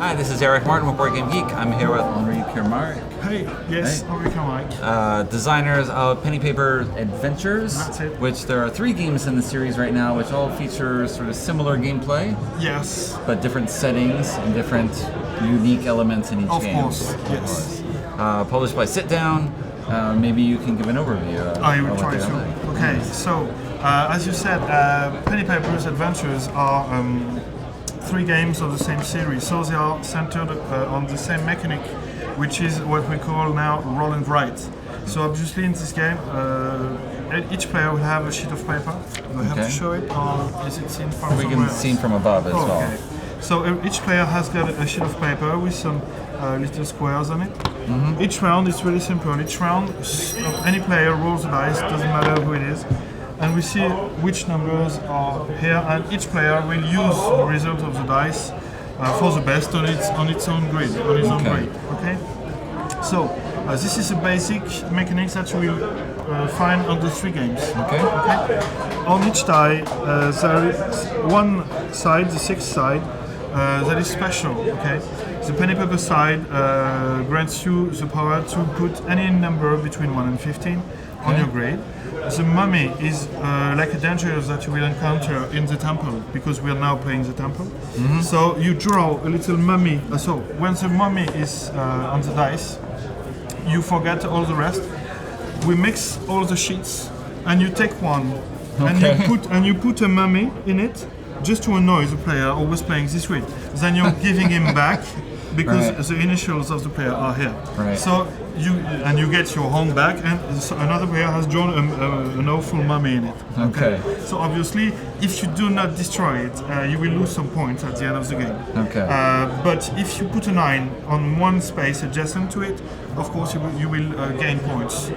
Hi, this is Eric Martin with Board Game Geek. I'm here with Henri Kermark, Hey, yes, Henri Kermark. designers of Penny Paper Adventures. That's it. Which there are 3 games in the series right now, which all feature sort of similar gameplay, Yes, but different settings and different unique elements in each of game. course, yes. Published by Sit Down. Maybe you can give an overview. I will of what try they to. are. Okay, so as you said, Penny Papers Adventures are 3 games of the same series, so they are centered on the same mechanic, which is what we call now roll and write. So obviously in this game, each player will have a sheet of paper. Do I have to show it, or is it seen from We somewhere can else? see from above as well. Okay. So each player has got a sheet of paper with some little squares on it. Each round is really simple. Each round, any player rolls a dice, doesn't matter who it is, and we see which numbers are here, and each player will use the result of the dice for the best on its own grid, on his own grid. Okay. So this is a basic mechanics that you will find on the 3 games. Okay. On each die, there is one side, the 6th side, that is special. Okay, the penny paper side grants you the power to put any number between 1 and 15 on your grid. The mummy is like a danger that you will encounter in the temple, because we are now playing the temple. So you draw a little mummy. So when the mummy is on the dice, you forget all the rest. We mix all the sheets, and you take one, and you put a mummy in it, just to annoy the player always playing this way. Then you're giving him back because the initials of the player are here. Right. So you get your home back, and so another player has drawn an awful mummy in it. Okay. So obviously, if you do not destroy it, you will lose some points at the end of the game. Okay. But if you put a 9 on one space adjacent to it, of course you will gain points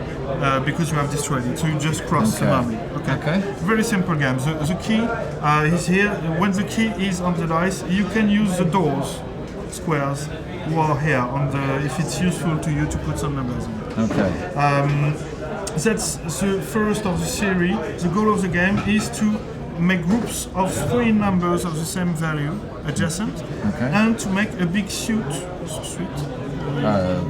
because you have destroyed it. So you just cross the mummy. Okay. Very simple game. The key is here. When the key is on the dice, you can use the doors, squares, who are here on the. If it's useful to you to put some numbers in. Okay. That's the first of the series. The goal of the game is to make groups of 3 numbers of the same value adjacent, and to make a big suite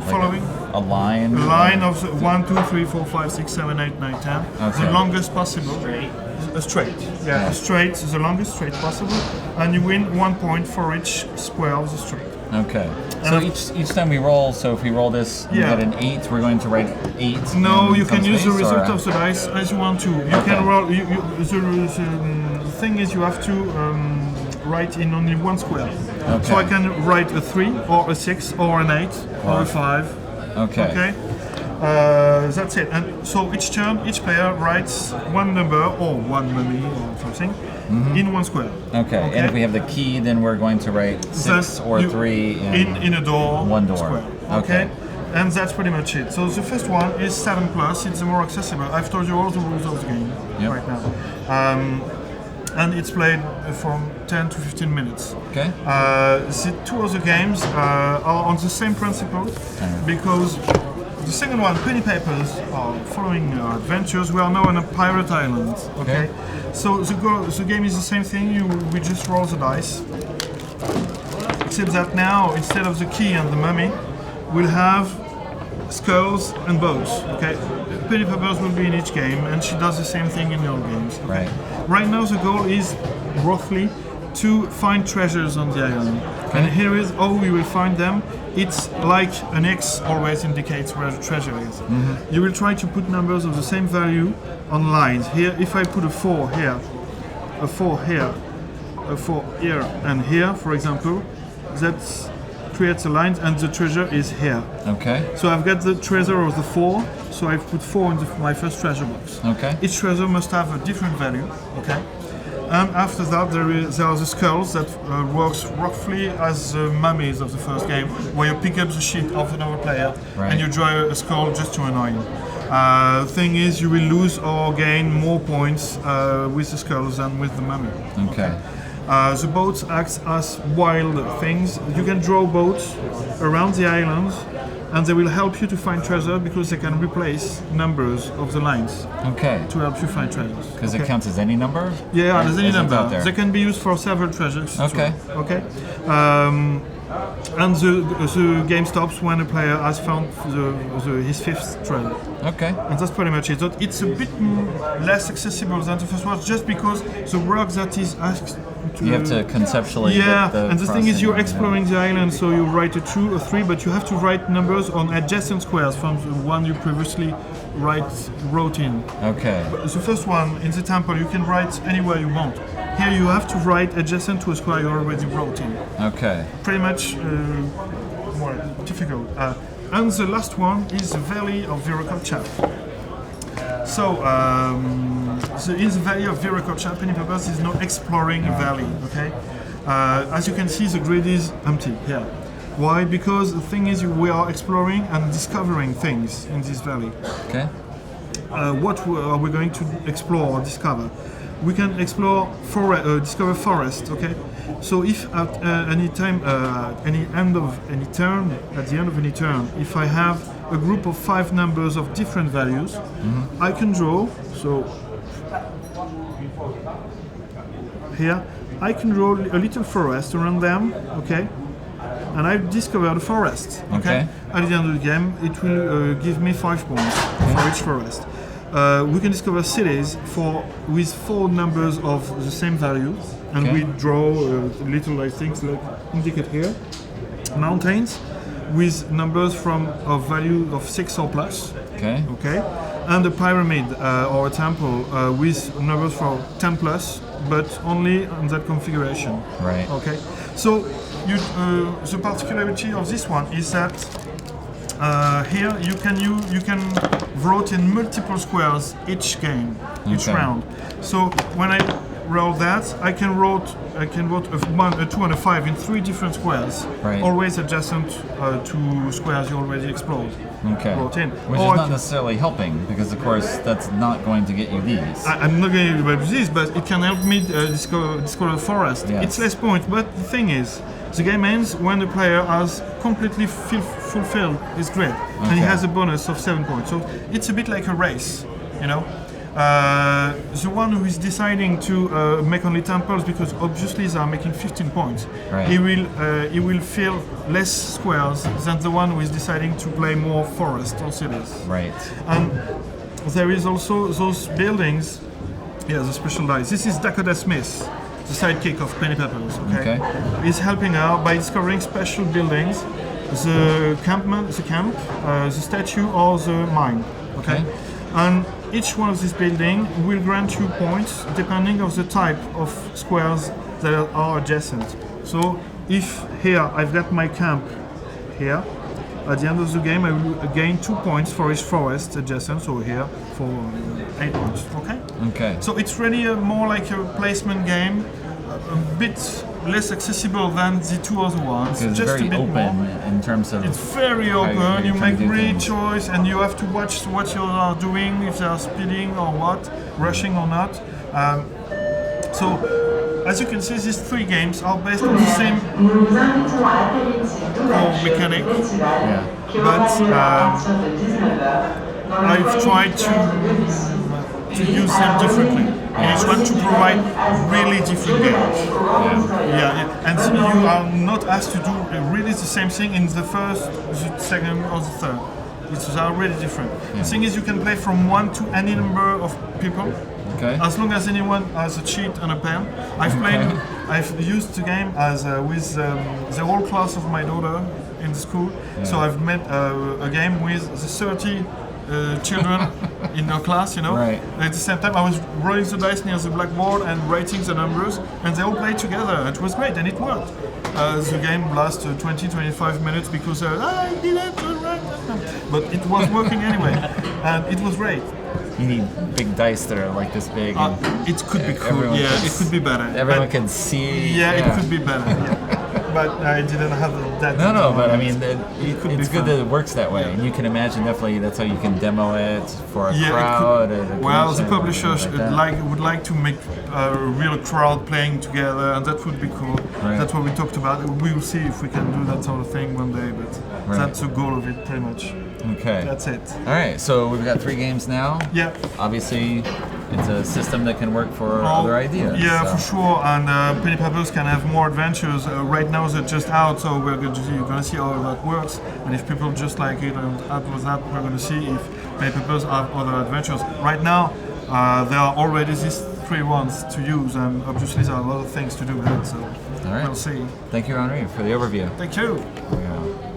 following a line. a line of 1, 2, 3, 4, 5, 6, 7, 8, 9, 10. Okay. The longest possible. A straight. Yeah, a straight, the longest straight possible, and you win 1 point for each square of the straight. Okay. So each time we roll, so if we roll this, we get an 8, we're going to write 8. No, you can use the space, result of the dice as you want to. You can roll. The thing is, you have to write in only one square. Okay. So I can write a 3 or a 6 or an 8 or a 5. Okay. Okay. That's it. And so each turn, each player writes one number or one mummy or something in one square. Okay. And if we have the key, then we're going to write 6 or 3 in a door. One door. Square. Okay. And that's pretty much it. So the first one is 7+. It's the more accessible. I've told you all the rules of the game right now. And it's played from 10 to 15 minutes. Okay. The 2 other games are on the same principle, because the second one, Penny Papers, are following adventures. We are now on a pirate island. Okay. So the game is the same thing. We just roll the dice, except that now instead of the key and the mummy, we'll have skulls and boats. Okay. Penny Papers will be in each game, and she does the same thing in all games. Okay? Right now the goal is roughly to find treasures on the island. And here is how we will find them. It's like an X always indicates where the treasure is. You will try to put numbers of the same value on lines. Here, if I put a 4 here, a 4 here, a 4 here, and here, for example, that creates a line, and the treasure is here. Okay. So I've got the treasure of the 4, so I've put 4 in my first treasure box. Okay. Each treasure must have a different value. Okay. And after that, there are the skulls that works roughly as the mummies of the first game, where you pick up the sheet of another player and you draw a skull just to annoy him. Thing is, you will lose or gain more points with the skulls than with the mummy. Okay. The boats act as wild things. You can draw boats around the island, and they will help you to find treasure because they can replace numbers of the lines. Okay. To help you find treasures. Because it counts as any number? Yeah, as any number. They can be used for several treasures. Okay. Okay. and the game stops when a player has found his fifth treasure. Okay. And that's pretty much it. So it's a bit less accessible than the first one, just because the work that is asked to... You have to conceptually Yeah, get and the thing is, you're crossing, exploring the island, so you write a 2 or 3, but you have to write numbers on adjacent squares from the one you previously wrote in. Okay. The first one, in the temple, you can write anywhere you want. Here you have to write adjacent to a square you already wrote in. Okay. Pretty much more difficult. And the last one is the Valley of Viracocha. So, in the Valley of Viracocha, Penny Papers is not exploring a valley, okay? As you can see, the grid is empty here. Why? Because the thing is, we are exploring and discovering things in this valley. Okay. What are we going to explore or discover? We can explore discover forest. Okay, so if at any time, at the end of any turn, if I have a group of 5 numbers of different values, I can draw. So here I can draw a little forest around them. Okay. And I've discovered a forest. Okay. At the end of the game, it will give me 5 points for each forest. We can discover cities with 4 numbers of the same value, and we draw little things like indicate here. Mountains with numbers of value of 6 or plus. Okay. Okay. And a pyramid or a temple with numbers for 10 plus, but only on that configuration. Right. Okay. So the particularity of this one is that here you can vote in multiple squares each game, each round. So when I roll that, I can vote a 1, a 2, and a 5 in 3 different squares, always adjacent to squares you already explored. Okay. Which is not necessarily helping, because of course that's not going to get you these. I'm not going to get these, but it can help me discover the forest. Yes. It's less points, but the thing is, the game ends when the player has completely fulfilled his grid, and he has a bonus of 7 points. So it's a bit like a race, you know. The one who is deciding to make only temples, because obviously they are making 15 points, he will fill less squares than the one who is deciding to play more forest or cities. Right. And there is also those buildings. Yeah, the special dice. This is Dakota Smith, the sidekick of Penny Papers. Okay. He's helping out by discovering special buildings, the camp, the statue, or the mine. Okay. And each one of these buildings will grant you points depending on the type of squares that are adjacent. So if here I've got my camp here, at the end of the game I will gain 2 points for each forest adjacent, so here for 8 points. Okay? Okay. So it's really more like a placement game, a bit less accessible than the 2 other ones. It's just very a bit open more. In terms of. It's very open. You make great choice, and you have to watch what you are doing, if they are speeding or what, rushing or not. So, as you can see, these 3 games are based on the same core mechanic, but I've tried to use them differently. Each one to provide really different games. And you are not asked to do really the same thing in the first, the second, or the third. It's really different. The thing is, you can play from 1 to any number of people. As long as anyone has a cheat and a pen. I've used the game as with the whole class of my daughter in the school. So I've made a game with the 30 children in our class, you know. At the same time, I was rolling the dice near the blackboard and writing the numbers, and they all played together. It was great, and it worked. The game lasted 20-25 minutes because I didn't do right, but it was working anyway, and it was great. You need big dice that are like this big. It could be cool. It could be better. Everyone can see. It could be better. But I didn't have that. No, but I mean, it's good that it works that way, and you can imagine definitely that's how you can demo it for a crowd. Well, the publisher would like to make a real crowd playing together, and that would be cool. That's what we talked about. We will see if we can do that sort of thing one day, but that's the goal of it, pretty much. Okay. That's it. All right, so we've got 3 games now. Yeah. Obviously, it's a system that can work for other ideas. Yeah, so. for sure. And Penny Papers can have more adventures. Right now they're just out, so you're gonna see how that works. And if people just like it, and after that we're gonna see if Penny Papers have other adventures. Right now, there are already these 3 ones to use, and obviously there are a lot of things to do with it. So All right. we'll see. Thank you, Henri, for the overview. Thank you. Yeah.